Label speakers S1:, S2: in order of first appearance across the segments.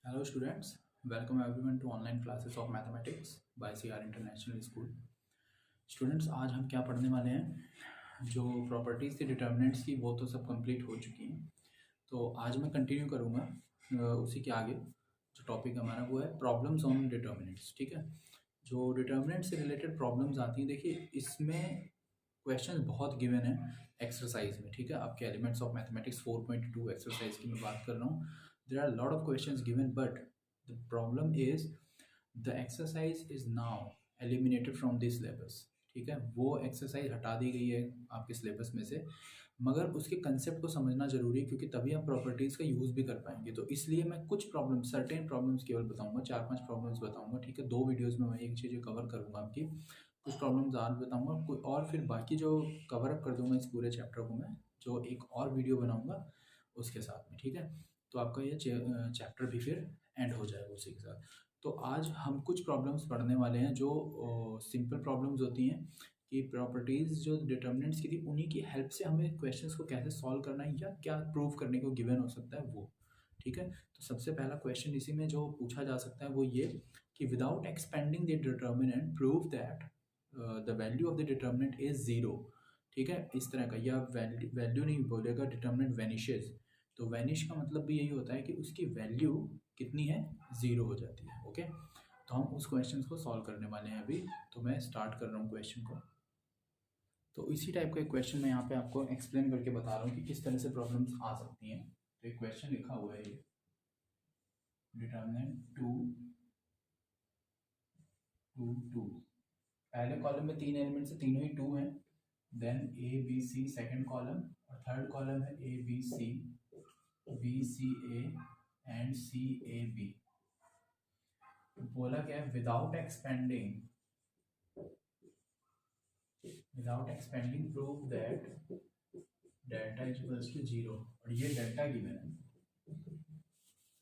S1: Hello students, welcome everyone to online classes of mathematics by CR International School. Students आज हम क्या पढ़ने वाले हैं। जो प्रॉपर्टीज़ थी डिटर्मिनेंट्स की वो तो सब कंप्लीट हो चुकी हैं। तो आज मैं कंटिन्यू करूँगा उसी के आगे। जो टॉपिक हमारा वो है प्रॉब्लम्स ऑन डिटर्मिनेंट्स। ठीक है, जो डिटर्मिनेंट से रिलेटेड प्रॉब्लम्स आती हैं, देखिए इसमें क्वेश्चन बहुत गिवन है एक्सरसाइज में। ठीक है, आपके एलिमेंट्स ऑफ मैथमेटिक्स 4.2 एक्सरसाइज की मैं बात कर रहा हूँ। There are lot of questions given but the problem is the exercise is now eliminated from this syllabus. ठीक है, वो एक्सरसाइज हटा दी गई है आपके सिलेबस में से, मगर उसके कंसेप्ट को समझना जरूरी है क्योंकि तभी आप प्रॉपर्टीज़ का यूज़ भी कर पाएंगे। तो इसलिए मैं कुछ प्रॉब्लम्स, सर्टेन प्रॉब्लम्स केवल बताऊंगा, 4-5 प्रॉब्लम्स बताऊंगा। ठीक है, 2 वीडियोस में मैं एक चीज़ें कवर करूंगा आपकी। कुछ प्रॉब्लम्स आज बताऊंगा कोई, और फिर बाकी जो कवर अप कर दूंगा इस पूरे चैप्टर को मैं, जो एक और वीडियो बनाऊंगा उसके साथ में। ठीक है, तो आपका ये चैप्टर भी फिर एंड हो जाएगा उसी के साथ। तो आज हम कुछ प्रॉब्लम्स पढ़ने वाले हैं जो सिंपल प्रॉब्लम्स होती हैं कि प्रॉपर्टीज़ जो डिटर्मिनेंट्स की थी उन्हीं की हेल्प से हमें क्वेश्चंस को कैसे सॉल्व करना है या क्या प्रूव करने को गिवन हो सकता है वो। ठीक है, तो सबसे पहला क्वेश्चन इसी में जो पूछा जा सकता है वो ये कि without expanding the determinant prove that the value of the determinant is zero. ठीक है, इस तरह का, या वैल्यू नहीं बोलेगा, डिटर्मिनेंट वैनिशेज। तो वैनिश का मतलब भी यही होता है कि उसकी वैल्यू कितनी है, ज़ीरो हो जाती है। ओके, तो हम उस क्वेश्चन को सॉल्व करने वाले हैं अभी। तो मैं स्टार्ट कर रहा हूँ क्वेश्चन को। तो इसी टाइप का एक क्वेश्चन मैं यहाँ पे आपको एक्सप्लेन करके बता रहा हूँ कि किस तरह से प्रॉब्लम्स आ सकती हैं। तो एक क्वेश्चन लिखा हुआ है ये, डिटर्मिनेंट टू टू टू। पहले कॉलम में 3 एलिमेंट्स है, तीनों ही 2 हैं। Then A B C second column, और थर्ड कॉलम है A B C, B C A and C A B. बोला क्या है, without expanding prove that delta equals to 0, और ये डेल्टा गिवन है।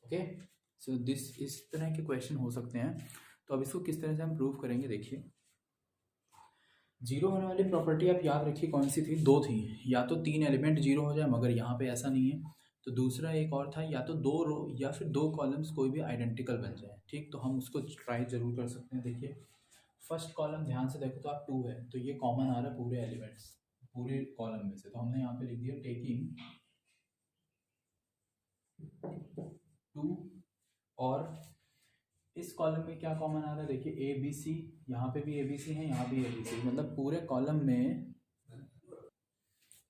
S1: ओके, सो दिस, इस तरह के क्वेश्चन हो सकते हैं। तो अब इसको किस तरह से हम प्रूव करेंगे, देखिए। जीरो होने वाली प्रॉपर्टी आप याद रखिए कौन सी थी, 2 थी। या तो 3 एलिमेंट जीरो हो जाए, मगर यहाँ पे ऐसा नहीं है। तो दूसरा एक और था, या तो 2 रो या फिर 2 कॉलम्स कोई भी आइडेंटिकल बन जाए। ठीक, तो हम उसको ट्राई जरूर कर सकते हैं। देखिए फर्स्ट कॉलम ध्यान से देखो तो आप 2 है, तो ये कॉमन आ रहा है पूरे एलिमेंट्स, पूरे कॉलम में से। तो हमने यहाँ पे लिख दिया टेकिंग 2। और इस कॉलम में क्या कॉमन आ रहा है, देखिए ए बी सी, यहाँ पे भी ए बी सी है, यहाँ भी ए बी सी, मतलब पूरे कॉलम में।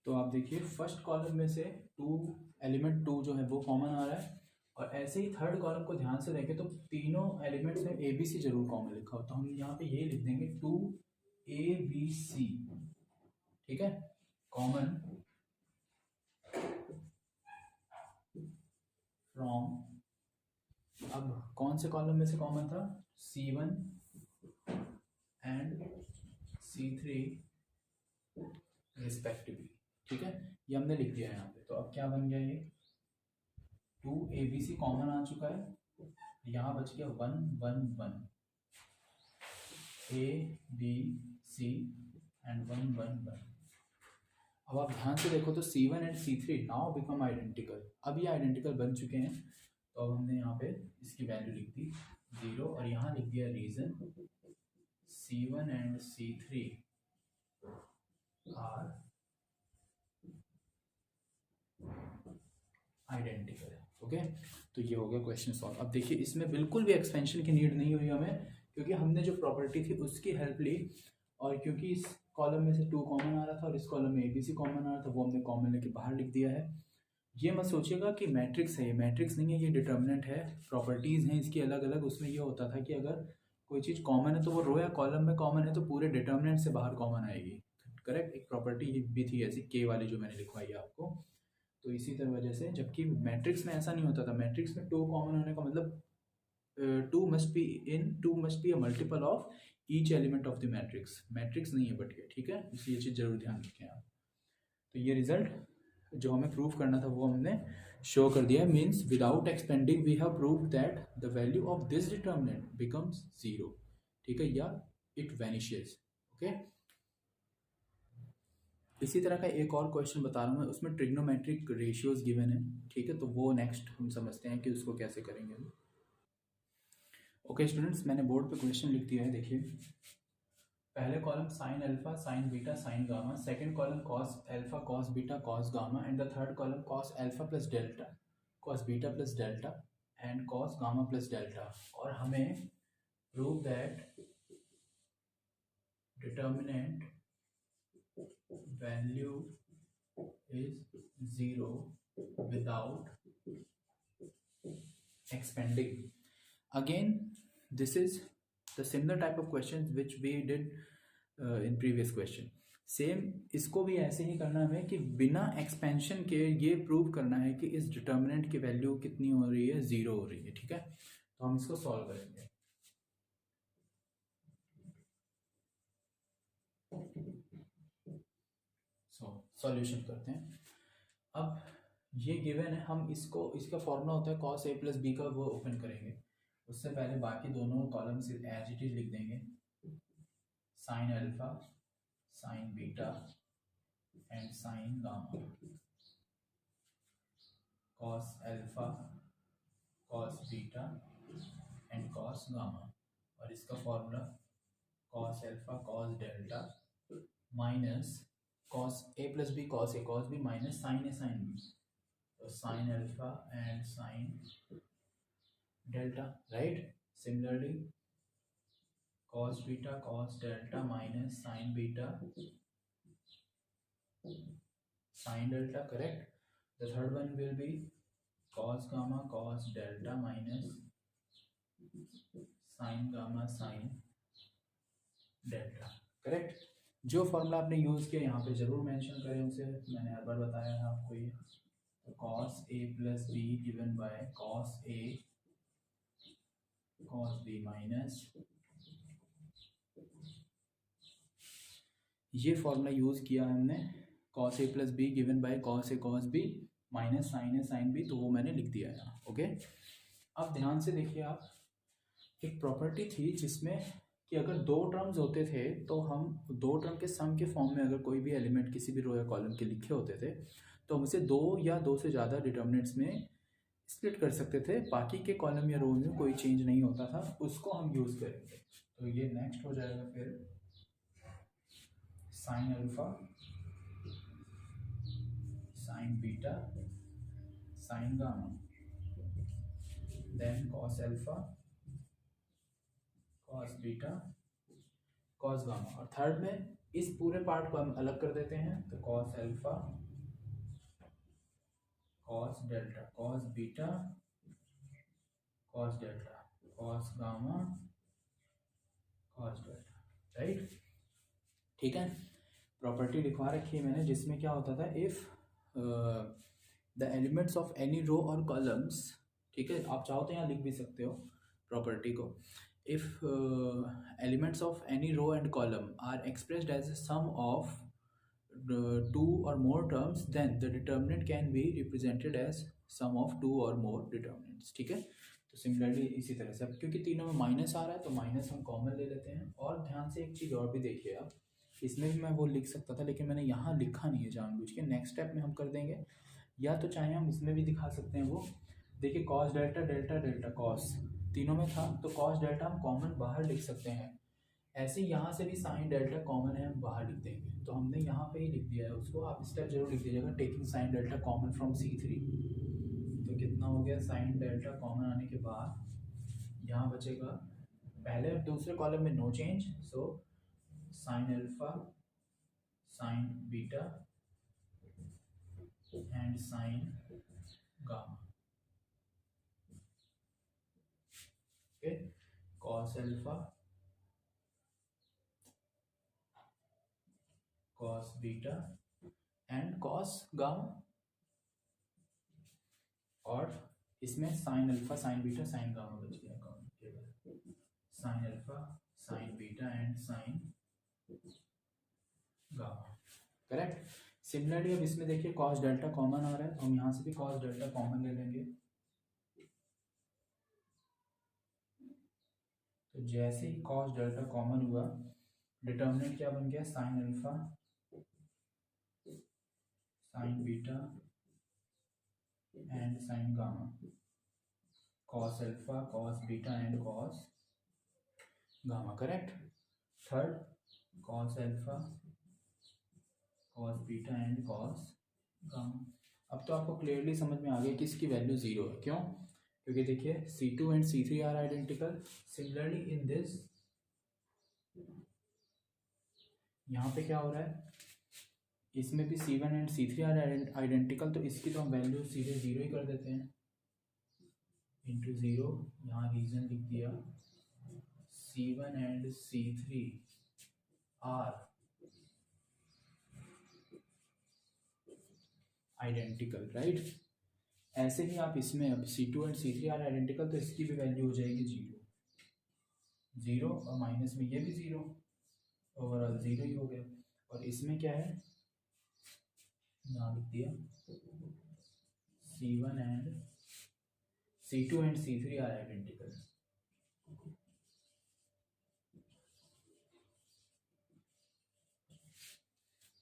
S1: तो आप देखिए फर्स्ट कॉलम में से 2, एलिमेंट 2 जो है वो कॉमन आ रहा है। और ऐसे ही थर्ड कॉलम को ध्यान से देखें तो तीनों एलिमेंट्स में ए बी सी जरूर कॉमन लिखा हो, तो हम यहाँ पे ये लिख देंगे 2 ए बी सी। ठीक है, कॉमन फ्रॉम, अब कौन से कॉलम में से कॉमन था, C1 एंड C3 रिस्पेक्टिवली। ठीक है, ये हमने लिख दिया है यहाँ पे। तो अब क्या बन गया, ये 2 ए बी सी कॉमन आ चुका है, यहाँ बच गया 1 1 1, ए बी सी एंड 1 1 1। अब आप ध्यान से देखो तो C1 and C3 now become identical, अब ये आइडेंटिकल बन चुके हैं। तो अब हमने यहाँ पे इसकी वैल्यू लिख दी 0, और यहाँ लिख दिया reason C1 and C3 are identical. Okay, तो ये हो गया क्वेश्चन सॉल्व। अब देखिए इसमें बिल्कुल भी एक्सपेंशन की नीड नहीं हुई हमें, क्योंकि हमने जो प्रॉपर्टी थी उसकी हेल्प ली। और क्योंकि इस कॉलम में से 2 कॉमन आ रहा था और इस कॉलम में ABC कॉमन आ रहा था, वो हमने कॉमन लेके बाहर लिख दिया है। ये मत सोचिएगा कि मैट्रिक्स है, ये मैट्रिक्स नहीं है, ये डिटर्मिनेंट है। प्रॉपर्टीज़ हैं इसकी अलग अलग। उसमें ये होता था कि अगर कोई चीज़ कॉमन है तो वो रो या कॉलम में कॉमन है तो पूरे डिटर्मिनेंट से बाहर कॉमन आएगी। करेक्ट, एक प्रॉपर्टी भी थी ऐसी के वाली जो मैंने लिखवाई है आपको। तो इसी तरह वजह से, जबकि मैट्रिक्स में ऐसा नहीं होता था। मैट्रिक्स में 2 कॉमन होने का मतलब 2 must be a multiple of each element of the matrix. Matrix नहीं है बट ये, ठीक है, इसलिए ये चीज़ जरूर ध्यान रखें आप। तो ये रिजल्ट जो हमें प्रूव करना था वो हमने शो कर दिया। Means without expanding we have prove that the value of this determinant becomes 0। ठीक है, या इट वैनिशेस। ओके, इसी तरह का एक और क्वेश्चन बता रहा हूँ मैं, उसमें ट्रिग्नोमेट्रिक रेशियोज गिवन है। ठीक है, तो वो नेक्स्ट हम समझते हैं कि उसको कैसे करेंगे हम। ओके स्टूडेंट्स, मैंने बोर्ड पे क्वेश्चन लिख दिया है, देखिए। पहले column sign alpha sine beta sine gamma, second column cos alpha cos beta cos gamma, and the third column cos alpha plus delta cos beta plus delta and cos gamma plus delta. और हमें prove that determinant value is zero without expanding. Again, this is the similar type of questions which we did in previous question. Same इसको भी ऐसे ही करना है कि बिना expansion के ये प्रूव करना है कि इस डिटर्मिनेंट की वैल्यू कितनी हो रही है, जीरो हो रही है। ठीक है, तो हम इसको सॉल्व करेंगे। सॉल्यूशन करते हैं। अब ये गिवन है, हम इसको, इसका फॉर्मूला होता है कॉस ए प्लस बी का, वो ओपन करेंगे। उससे पहले बाकी दोनों कॉलम्स एज इट इज लिख देंगे, sine alpha sine beta and sine gamma, cos alpha cos beta and cos gamma. और इसका formula cos alpha cos delta minus cos A plus B cos B minus sine A sine B, तो sine alpha and sine delta, right. Similarly cos beta cos delta minus sin beta sin delta, correct. The third one will be cos gamma cos delta minus sin gamma sin delta, correct. जो formula आपने use किया यहाँ पे जरूर mention करें उसे, मैंने हर बार बताया है आपको ये। तो cos a plus B given by cos a cos b minus, ये फॉर्मूला यूज़ किया हमने, cos a plus B given by cos a cos b minus sine A sine B, तो वो मैंने लिख दिया यहाँ। ओके, अब ध्यान से देखिए आप, एक प्रॉपर्टी थी जिसमें कि अगर दो टर्म्स होते थे तो हम दो टर्म के सम के फॉर्म में अगर कोई भी एलिमेंट किसी भी रो या कॉलम के लिखे होते थे तो हम इसे दो या दो से ज़्यादा डिटर्मिनेंट्स में स्प्लिट कर सकते थे, बाकी के कॉलम या रो में कोई चेंज नहीं होता था, उसको हम यूज़ करेंगे। तो ये नेक्स्ट हो जाएगा फिर sine alpha sine beta sine gamma, then cos alpha cos beta cos gamma, और थर्ड में इस पूरे पार्ट को हम अलग कर देते हैं, तो cos alpha cos delta cos beta cos delta cos gamma cos delta, right. ठीक है, प्रॉपर्टी लिखवा रखी है मैंने जिसमें क्या होता था, if the elements of any row और कॉलम्स, ठीक है, आप चाहो तो यहाँ लिख भी सकते हो प्रॉपर्टी को, if elements of any row and column are expressed as a sum of two or more terms, then the determinant can be represented as sum of two or more determinants। ठीक है, तो similarly इसी तरह से, अब क्योंकि तीनों में माइनस आ रहा है तो माइनस हम कॉमन ले लेते हैं। और ध्यान से एक चीज़ और भी देखिए आप, इसमें भी मैं वो लिख सकता था लेकिन मैंने यहाँ लिखा नहीं है जानबूझ के, नेक्स्ट स्टेप में हम कर देंगे, या तो चाहे हम इसमें भी दिखा सकते हैं। वो देखिए cos delta delta delta cos तीनों में था, तो कॉस डेल्टा हम कॉमन बाहर लिख सकते हैं। ऐसे ही यहाँ से भी साइन डेल्टा कॉमन है, हम बाहर लिख देंगे, तो हमने यहाँ पे ही लिख दिया है उसको, आप स्टेप जरूर लिख दीजिएगा, taking sine delta common from C3। तो कितना हो गया, साइन डेल्टा कॉमन आने के बाद यहाँ बचेगा, पहले और दूसरे कॉलम में no change, so sine alpha sine beta and sine gamma, okay, cos alpha cos beta and cos gamma, और इसमें sine alpha sine beta sine gamma बच गया, केवल sine alpha sine beta and sine gamma, correct. Similarly अब इसमें देखिए cos delta common आ रहा है, तो हम यहाँ से भी कॉस डेल्टा कॉमन ले लेंगे, तो जैसे ही कॉस डेल्टा कॉमन हुआ, डिटर्मिनेंट क्या बन गया, sign alpha sine beta and sine gamma, cos alpha cos beta and cos gamma, correct. Third cos alpha, cos beta and cos gamma. अब तो आपको क्लियरली समझ में आ गया कि इसकी वैल्यू जीरो है। क्यों? क्योंकि देखिए C2 and C3 are identical. Similarly in this, यहाँ पे क्या हो रहा है, इसमें भी C1 and C3 are identical, तो इसकी तो हम वैल्यू सीधे जीरो ही कर देते हैं, इंटू ज़ीरो। यहाँ रीजन लिख दिया, C1 and C3 are identical, right. ऐसे ही आप इसमें अब C2 and C3 are identical, तो इसकी भी वैल्यू हो जाएगी जीरो, जीरो और माइनस में ये भी जीरो, ओवरऑल जीरो ही हो गया। और इसमें क्या है, यहाँ लिख दिया C1 and C2 and C3 are identical.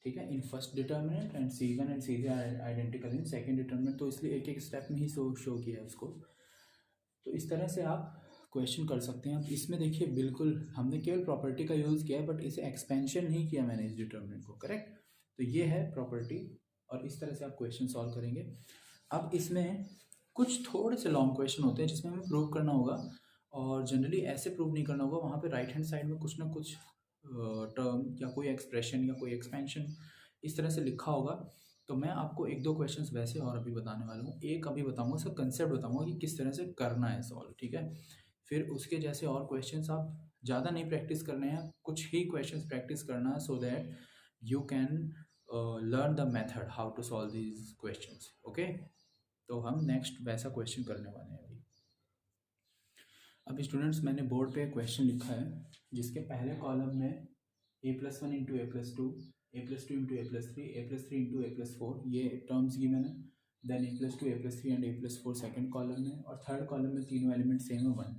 S1: ठीक है, in first determinant and C1 and C3 are identical in second determinant, तो इसलिए एक एक स्टेप में ही शो किया है उसको। तो इस तरह से आप क्वेश्चन कर सकते हैं। अब इसमें देखिए बिल्कुल हमने केवल प्रॉपर्टी का यूज़ किया है, बट इसे एक्सपेंशन नहीं किया मैंने इस डिटर्मिनेंट को, करेक्ट। तो ये है प्रॉपर्टी, और इस तरह से आप क्वेश्चन सॉल्व करेंगे। अब इसमें कुछ थोड़े से लॉन्ग क्वेश्चन होते हैं जिसमें हमें प्रूव करना होगा, और जनरली ऐसे प्रूव नहीं करना होगा, वहाँ पे राइट हैंड साइड में कुछ ना कुछ टर्म या कोई एक्सप्रेशन या कोई एक्सपेंशन इस तरह से लिखा होगा। तो मैं आपको एक दो क्वेश्चंस वैसे और अभी बताने वाला हूँ। एक अभी बताऊँगा, उसका कंसेप्ट बताऊँगा कि किस तरह से करना है सॉल्व, ठीक है। फिर उसके जैसे और क्वेश्चंस आप ज़्यादा नहीं प्रैक्टिस करने हैं, कुछ ही क्वेश्चंस प्रैक्टिस करना है, so that you can learn the method how to solve these questions, okay. तो हम नेक्स्ट वैसा क्वेश्चन करने वाले हैं अभी स्टूडेंट्स, मैंने बोर्ड पे क्वेश्चन लिखा है जिसके पहले कॉलम में a+1 into a+2, a+2 into a+3, a+3 into a+4 ये टर्म्स गिवन है। Then a+2, a+3 and a+4 second column में, और थर्ड कॉलम में तीनों एलिमेंट सेम है 1,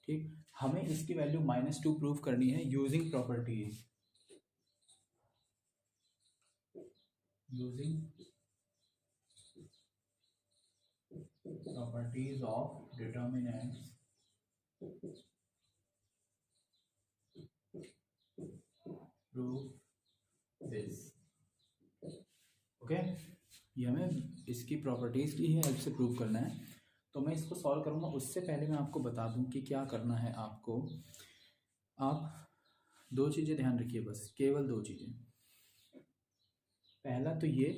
S1: ठीक। हमें इसकी वैल्यू -2 प्रूव करनी है using properties, of determinants prove this, okay. ये हमें इसकी प्रॉपर्टीज़ की ही हेल्प से प्रूव करना है। तो मैं इसको सॉल्व करूँगा, उससे पहले मैं आपको बता दूं कि क्या करना है आपको। आप दो चीज़ें ध्यान रखिए, बस केवल दो चीज़ें। पहला तो ये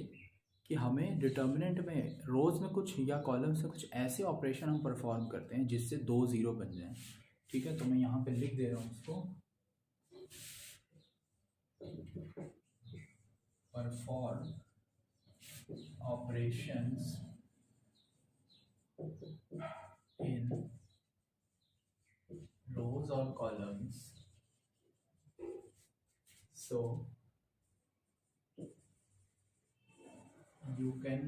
S1: कि हमें डिटर्मिनेंट में रोज़ में कुछ या कॉलम से कुछ ऐसे ऑपरेशन हम परफॉर्म करते हैं जिससे 2 0 बन जाए, ठीक है। तो मैं यहाँ पे लिख दे रहा हूँ इसको, perform operations in rows or columns so you can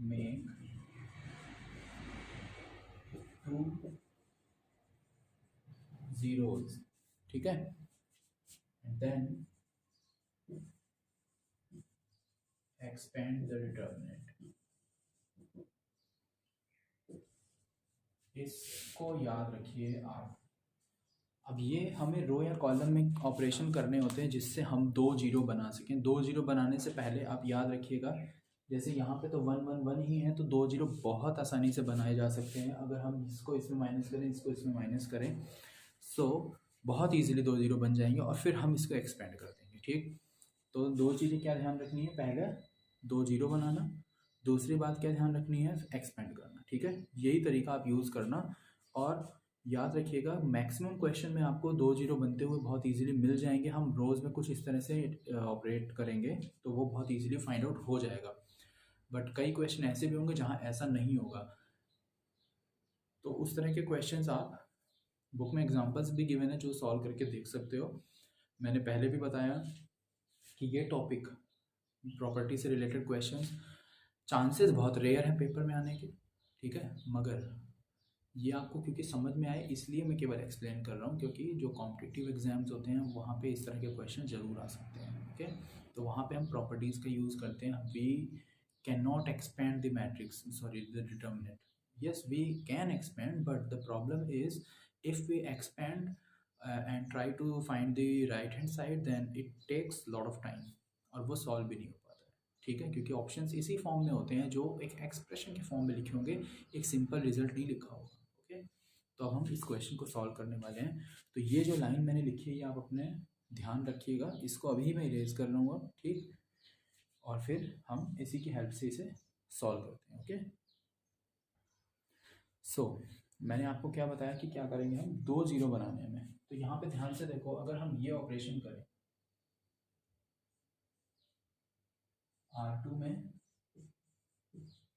S1: make 2 zeros, ठीक है। and then expand the determinant। इसको याद रखिए आप। अब ये हमें रो या कॉलम में ऑपरेशन करने होते हैं जिससे हम 2 0 बना सकें। 2 0 बनाने से पहले आप याद रखिएगा, जैसे यहाँ पे तो 1 1 1 ही है, तो 2 0 बहुत आसानी से बनाए जा सकते हैं अगर हम इसको इसमें माइनस करें, इसको इसमें माइनस करें। सो बहुत ईजिली 2 0 बन जाएंगे, और फिर हम इसको एक्सपेंड कर देंगे, ठीक। तो दो चीज़ें क्या ध्यान रखनी है, पहले 2 0 बनाना, दूसरी बात क्या ध्यान रखनी है, एक्सपेंड करना, ठीक है। यही तरीका आप यूज़ करना, और याद रखिएगा मैक्सिमम क्वेश्चन में आपको 2 0 बनते हुए बहुत इजीली मिल जाएंगे। हम रोज़ में कुछ इस तरह से ऑपरेट करेंगे तो वो बहुत इजीली फाइंड आउट हो जाएगा। बट कई क्वेश्चन ऐसे भी होंगे जहाँ ऐसा नहीं होगा, तो उस तरह के क्वेश्चंस आप बुक में एग्जांपल्स भी गिवन है जो सॉल्व करके देख सकते हो। मैंने पहले भी बताया कि ये टॉपिक प्रॉपर्टी से रिलेटेड क्वेश्चंस चांसेस बहुत रेयर हैं पेपर में आने के, ठीक है। मगर ये आपको क्योंकि समझ में आए इसलिए मैं केवल एक्सप्लेन कर रहा हूँ, क्योंकि जो कॉम्पिटिटिव एग्जाम्स होते हैं वहाँ पे इस तरह के क्वेश्चन जरूर आ सकते हैं, ओके। तो वहाँ पे हम प्रॉपर्टीज़ का यूज़ करते हैं। We can not expand the matrix, sorry the determinant. yes we can expand, but the problem is if we expand and try to find the right hand side, then it takes lot of time और वो solve भी नहीं हो पाता है। ठीक है, क्योंकि ऑप्शंस इसी फॉर्म में होते हैं जो एक एक्सप्रेशन के फॉर्म में लिखे होंगे, एक सिंपल रिजल्ट नहीं लिखा होगा। ओके, तो अब हम इस क्वेश्चन को सॉल्व करने वाले हैं। तो ये जो लाइन मैंने लिखी है ये आप अपने ध्यान रखिएगा, इसको अभी मैं इरेज कर लूँगा। ठीक, और फिर हम इसी की हेल्प से इसे सॉल्व करते हैं। ओके, सो मैंने आपको क्या बताया कि क्या करेंगे हम, 2 जीरो बनाने में। तो यहाँ पे ध्यान से देखो, अगर हम ये ऑपरेशन करें R2 में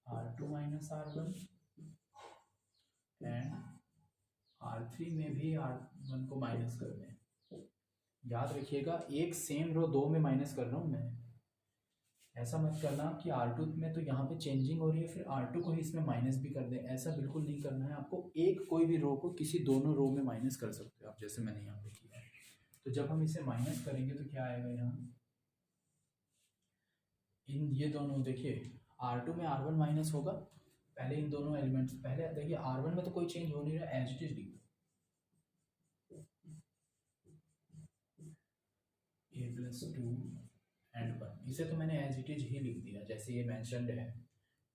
S1: R2 minus R1 and R3 में भी R1 को माइनस कर दें। याद रखिएगा एक सेम रो 2 में माइनस कर रहा हूँ मैं, ऐसा मत करना कि R2 में तो यहाँ पे चेंजिंग हो रही है फिर R2 को ही इसमें माइनस भी कर दें, ऐसा बिल्कुल नहीं करना है आपको। एक कोई भी रो को किसी दोनों रो में माइनस कर सकते हो आप, जैसे मैंने यहाँ पे किया है। तो जब हम इसे माइनस करेंगे तो क्या आएगा यहाँ, इन ये दोनों देखिए R2 में R1 माइनस होगा, पहले इन दोनों एलिमेंट्स, पहले देखिए R1 में तो कोई चेंज हो नहीं रहा, एज इट इज लिख a+2 एंड 1, इसे तो मैंने एज इट इज ही लिख दिया जैसे ये मैंशनड है।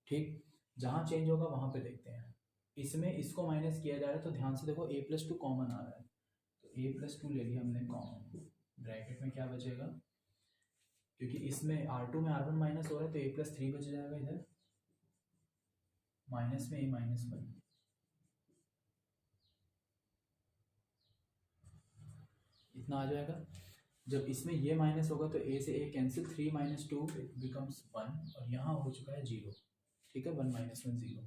S1: ठीक, जहाँ चेंज होगा वहाँ पे देखते हैं। इसमें इसको माइनस किया जा रहा है तो ध्यान से देखो a+2 कॉमन आ रहा है, तो a+2 ले लिया हमने कॉमन, ब्रैकेट में क्या बचेगा, क्योंकि इसमें R2 में R1 माइनस हो रहा है तो a+3 बच जाएगा इधर, माइनस में a-1, इतना आ जाएगा। जब इसमें ये माइनस होगा तो a से a कैंसिल, 3 - 2 इट बिकम्स 1, और यहाँ हो चुका है 0। ठीक है, 1 - 1 0,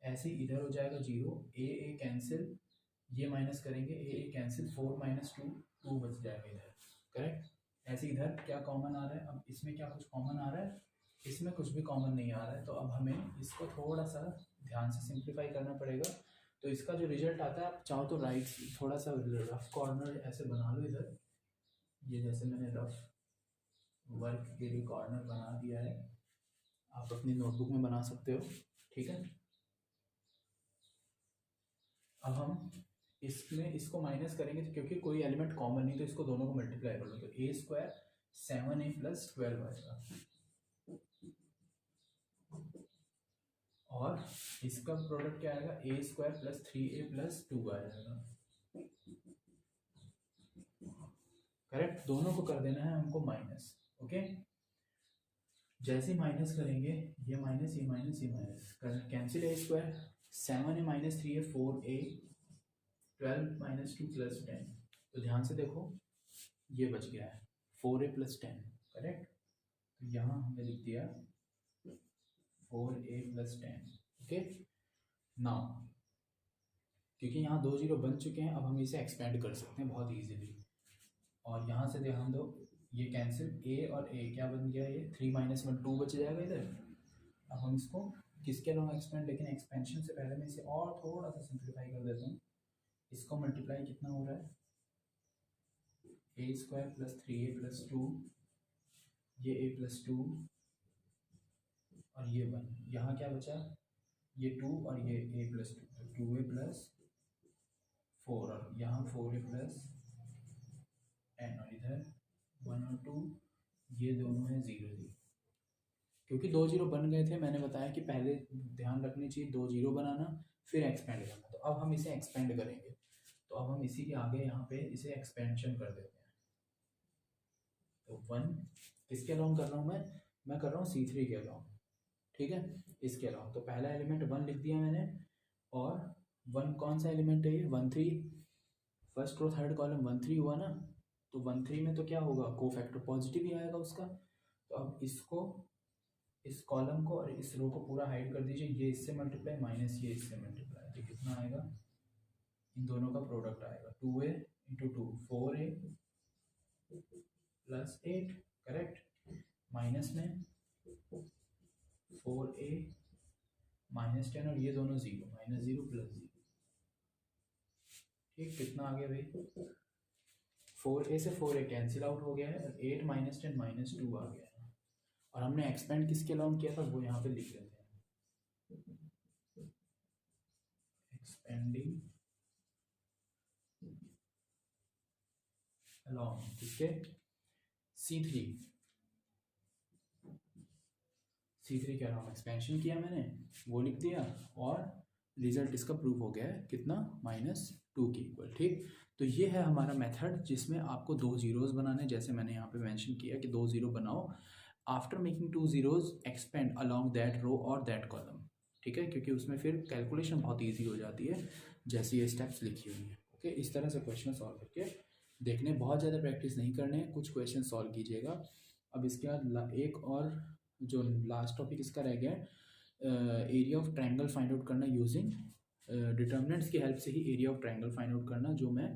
S1: ऐसे ही इधर हो जाएगा 0, a कैंसिल, ये माइनस करेंगे a कैंसिल, 4 - 2 2 बच जाएगा इधर। करेक्ट, ऐसे इधर क्या कॉमन आ रहा है, अब इसमें क्या कुछ कॉमन आ रहा है, इसमें कुछ भी कॉमन नहीं आ रहा है। तो अब हमें इसको थोड़ा सा ध्यान से सिंप्लीफाई करना पड़ेगा। तो इसका जो रिजल्ट आता है, आप चाहो तो राइट थोड़ा सा रफ कॉर्नर ऐसे बना लो इधर, ये जैसे मैंने रफ वर्क के लिए कॉर्नर बना दिया है, आप अपनी नोटबुक में बना सकते हो। ठीक है, अब हम इसमें इसको माइनस करेंगे तो क्योंकि कोई एलिमेंट कॉमन नहीं तो इसको दोनों को मल्टीप्लाई कर लो, तो a² 7a + 12 आएगा, और इसका प्रोडक्ट क्या आएगा, a² + 3a + 2 आ जाएगा। करेक्ट, दोनों को कर देना है हमको माइनस। ओके, जैसे माइनस करेंगे ये माइनस ये माइनस ये minus cancel, a², 7a - 3a 4a, 12 - 2 + 10, तो ध्यान से देखो ये बच गया है 4a + 10। करेक्ट, तो यहाँ हमने लिख दिया 4a + 10। ओके, नाउ क्योंकि यहाँ 2 जीरो बन चुके हैं, अब हम इसे एक्सपेंड कर सकते हैं बहुत इजीली। और यहाँ से ध्यान दो, ये कैंसिल, a और a क्या बन गया, ये 3 - 1 2 बच जाएगा इधर। अब हम इसको किसके अलावा एक्सपेंड, लेकिन एक्सपेंशन से पहले मैं इसे और थोड़ा सा सिंप्लीफाई कर देता हूँ। इसको मल्टीप्लाई कितना हो रहा है, a² + 3a + 2, ये a+2 और ये 1, यहाँ क्या बचा, ये 2 और ये a+2, तो 2a + 4, और यहाँ 4a + n, और इधर 1 और 2, ये दोनों है 0 0। क्योंकि 2 जीरो बन गए थे, मैंने बताया कि पहले ध्यान रखनी चाहिए 2 जीरो बनाना फिर एक्सपेंड करना। तो अब हम इसे एक्सपेंड करेंगे, तो अब हम इसी के आगे यहाँ पे इसे एक्सपेंशन कर देते हैं। तो 1 किसके अलाउंग कर रहा हूँ मैं कर रहा हूँ C3 के अलाउंग। ठीक है, इसके अलाउंग, तो पहला एलिमेंट 1 लिख दिया मैंने, और 1 कौन सा एलिमेंट है ये, 1 3, फर्स्ट रो थर्ड कॉलम 1 3 हुआ ना, तो 1 3 में तो क्या होगा, कोफैक्टर पॉजिटिव ही आएगा उसका। तो अब इसको, इस कॉलम को और इस रो को पूरा हाइड कर दीजिए, ये इससे मल्टीप्लाई माइनस ये इससे मल्टीप्लाई, तो कितना आएगा, इन दोनों का प्रोडक्ट आएगा 2a × 2 4a + 8। करेक्ट, माइनस में 4a - 10, और ये दोनों 0 -0 + 0। ठीक, कितना आ गया भाई, 4a से 4a कैंसिल आउट हो गया है, और 8 - 10 -2 आ गया है। और हमने एक्सपेंड किसके अलाउंग किया था वो यहाँ पे लिख लेते हैं, एक्सपेंडिंग अलॉन्ग किसके, C3 कह रहा हूँ, एक्सपेंशन किया मैंने, वो लिख दिया, और रिजल्ट इसका प्रूव हो गया है कितना, -2 के इक्वल। ठीक, तो ये है हमारा मेथड जिसमें आपको 2 ज़ीरोज़ बनाने, जैसे मैंने यहाँ पे मेंशन किया कि 2 ज़ीरो बनाओ, after making 2 zeros expand along that row और दैट कॉलम। ठीक है, क्योंकि उसमें फिर कैलकुलेशन बहुत ईजी हो जाती है जैसे ये स्टेप्स लिखी हुई है। ओके, इस तरह से क्वेश्चन सॉल्व करके देखने, बहुत ज़्यादा प्रैक्टिस नहीं करने, कुछ क्वेश्चन सॉल्व कीजिएगा। अब इसके बाद एक और जो लास्ट टॉपिक इसका रह गया, area of triangle find out करना यूजिंग डिटर्मिनेंट्स की हेल्प से ही area of triangle find out करना, जो मैं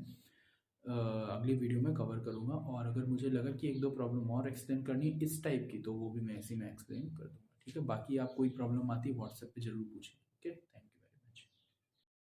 S1: अगली वीडियो में कवर करूँगा। और अगर मुझे लगा कि एक दो प्रॉब्लम और एक्सप्लेन करनी है इस टाइप की, तो वो भी मैं इसी में एक्सप्लेन कर दूँगा। ठीक है, बाकी आप कोई प्रॉब्लम आती है व्हाट्सएप पे ज़रूर पूछें।